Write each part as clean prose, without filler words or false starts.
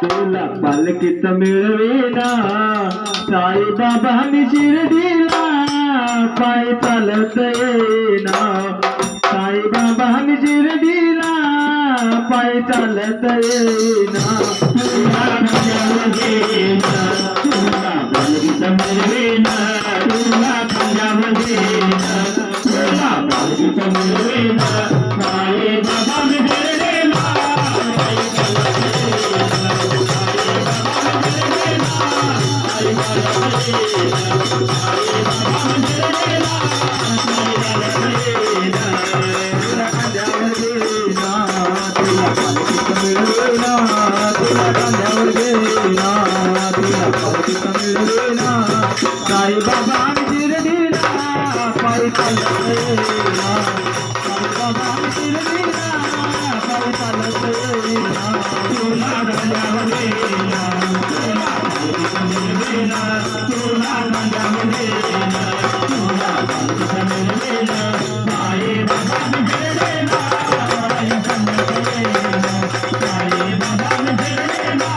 तुला पालखीत मिळवेना साईबाबा मी शिर्डीला पाय चालत येईना साईबाबा मी शिर्डीला पाय चालत येईना तुला पालखीत मिळवेना तुला पालखीत मिळवेना साईबाबा मी शिर्डीला साई बाबा शिर्डीला पायी चालत येईना साई बाबा शिर्डीला पायी चालत येईना तुला गाण्यावर येईना तुला गाण्यावर येईना तुला गाण्यावर येईना साई बाबा शिर्डीला पायी चालत येईना साई बाबा शिर्डीला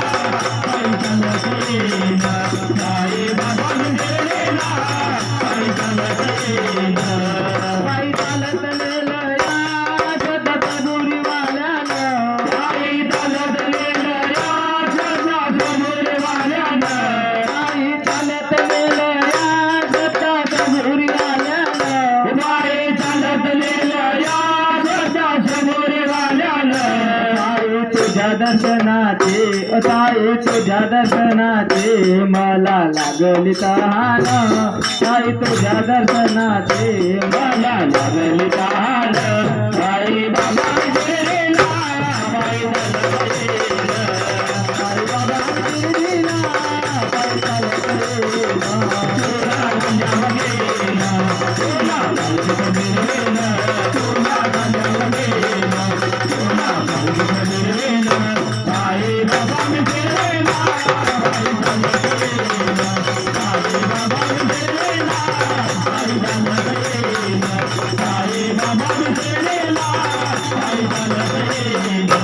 पायी चालत येईना साई बाबा शिर्डीला पायी चालत येईना पायी चालत नेलं या सदगुरुवाल्यानं पायी चालत नेलं या सदगुरुवाल्यानं पायी चालत नेलं या सदगुरुवाल्यानं पायी चालत नेलं या सदगुरुवाल्यानं साई तुझ्या दर्शनाचे साई तुझ्या दर्शनाचे मला लागली तहान साई तुझ्या दर्शनाचे मला लागली तहान साई बाबा शिर्डीला पायी चालत येईना साई बाबा शिर्डीला पायी चालत येईना तुला गाण्यावर येईना तुला पालखीत मिळवेना तुला गाण्यावर येईना तुला पालखीत मिळवेना साई बाबा शिर्डीला पायी चालत येईना साई बाबा शिर्डीला पायी चालत येईना साई बाबा शिर्डीला पायी चालत येईना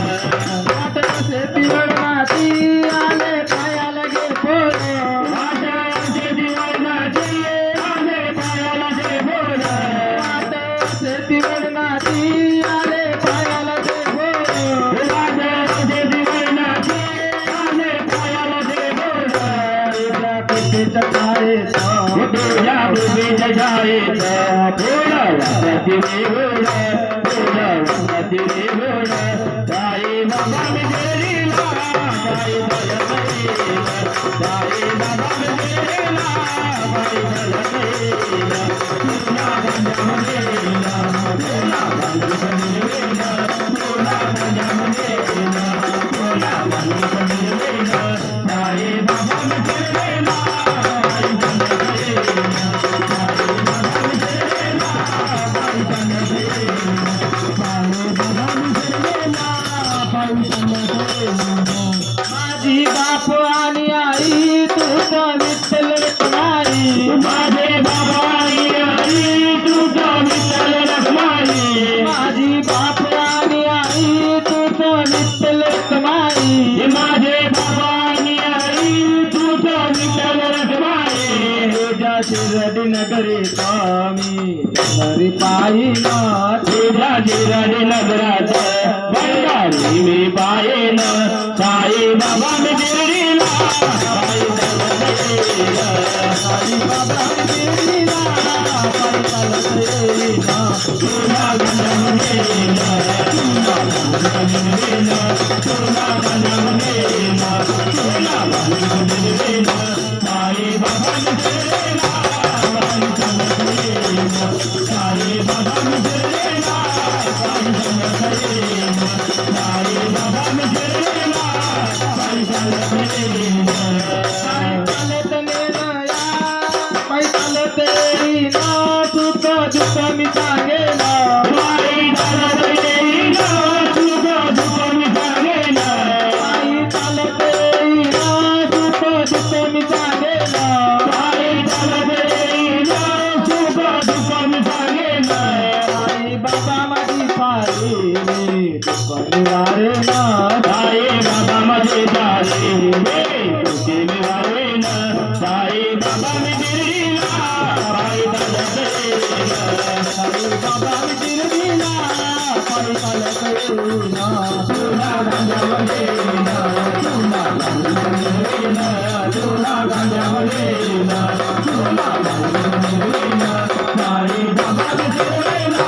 शेतीवर माती आले पायाला घे पोरं शेतीवर माती आले पायाला घे पोरं शेतीवर माती आले पायाला घे पोरं शेतीवर माती आले पायाला घे पोरं पिठीच्या शाळेत तुझ्या भूमीच्या शाळेत पोरं वाजती वेगळं पोरं वाजती वेगळं साई बाबा मी शिर्डीला पायी चालत येईना साई बाबा मी शिर्डीला पायी चालत येईना तुला गाण्यावर येईना तुला पालखीत मिळवेना तुला गाण्यावर येईना तुला पालखीत मिळवेना साई बाबा मी शिर्डीला पायी चालत येईना साई बाबा मी शिर्डीला पायी चालत येईना साई बाबा मी शिर्डीला पायी चालत येईना माझी बाप आणि आई तुझा विठ्ठल रखमाई माझे बाबा आणि आई तुझा विठ्ठल रखमाई माझी बाप आणि आई तुझा विठ्ठल रखमाई माझे बाबा आणि आई तुझा विठ्ठल रखमाई तुझ्या शिर्डी नगरीत मी नगरी पाहिना तुझ्या शिर्डी नगरात बंडारी मी पाहिन साई बाबा मी शिर्डीला पायी चालत येईना साई बाबा मी शिर्डीला पायी चालत येईना तुला गाण्यावर येईना तुला पालखीत मिळवेना तुला गाण्यावर येईना तुला पालखीत मिळवेना साई बाबा मी शिर्डीला पायी चालत येईना साई बाबा मी शिर्डीला पायी चालत येईना साई बाबा मी शिर्डीला पायी चालत येईना चालत नेलं या पायी चालत येईना तुझं दुःख मी सांगेना पायी चालत येईना तुझं दुःख मी सांगेना पायी चालत येईना तुझं दुःख मी सांगेना पायी चालत येईना तुझं दुःख मी सांगेना साई बाबा माझी पायी दुःख निवारेना साई बाबा माझी पायी गावी शिर्डीला पायी चालत येईना तुला गांजावर येईना तुला गांजावर येईना तुला गांजावर येईना तुला गांजावर येईना साई बाबा शिर्डीला